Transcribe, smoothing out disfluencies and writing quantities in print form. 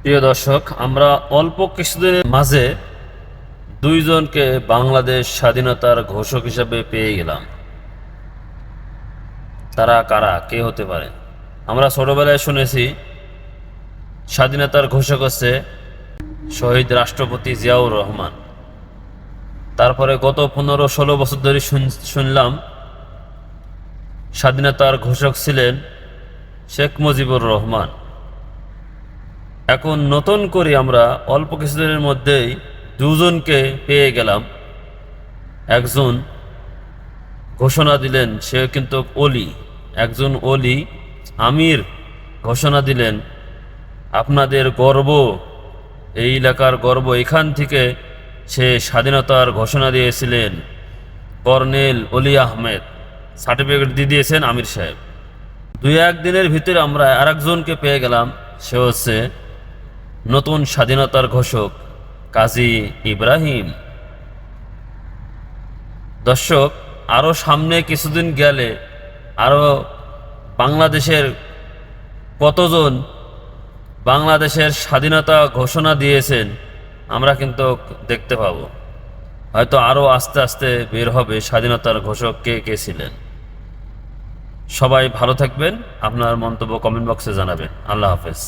প্রিয় দর্শক, আমরা অল্প কিছুদিনের মাঝে দুইজনকে বাংলাদেশ স্বাধীনতার ঘোষক হিসেবে পেয়ে গেলাম। তারা কারা, কে হতে পারে? আমরা ছোটবেলায় শুনেছি স্বাধীনতার ঘোষক হচ্ছে শহীদ রাষ্ট্রপতি জিয়াউর রহমান। তারপরে গত 15-16 বছর ধরে শুনলাম স্বাধীনতার ঘোষক ছিলেন শেখ মুজিবুর রহমান। এখন নতুন করে আমরা অল্প কিছুদিনের মধ্যেই দুজনকে পেয়ে গেলাম। একজন ঘোষণা দিলেন সে কিন্তু অলি, একজন অলি আমির ঘোষণা দিলেন আপনাদের গর্ব, এই এলাকার গর্ব। এখান থেকে সে স্বাধীনতার ঘোষণা দিয়েছিলেন কর্নেল অলি আহমেদ, সার্টিফিকেট দিয়ে দিয়েছেন আমির সাহেব। 2-1 দিনের ভিতরে আমরা আরেকজনকে পেয়ে গেলাম, সে হচ্ছে নতুন স্বাধীনতার ঘোষক কাজী ইব্রাহিম। দর্শক, আরও সামনে কিছুদিন গেলে আরও বাংলাদেশের কতজন বাংলাদেশের স্বাধীনতা ঘোষণা দিয়েছেন আমরা কিন্তু দেখতে পাবো। হয়তো আরও আস্তে আস্তে বের হবে স্বাধীনতার ঘোষক কে কে ছিলেন। সবাই ভালো থাকবেন, আপনার মন্তব্য কমেন্ট বক্সে জানাবেন। আল্লাহ হাফেজ।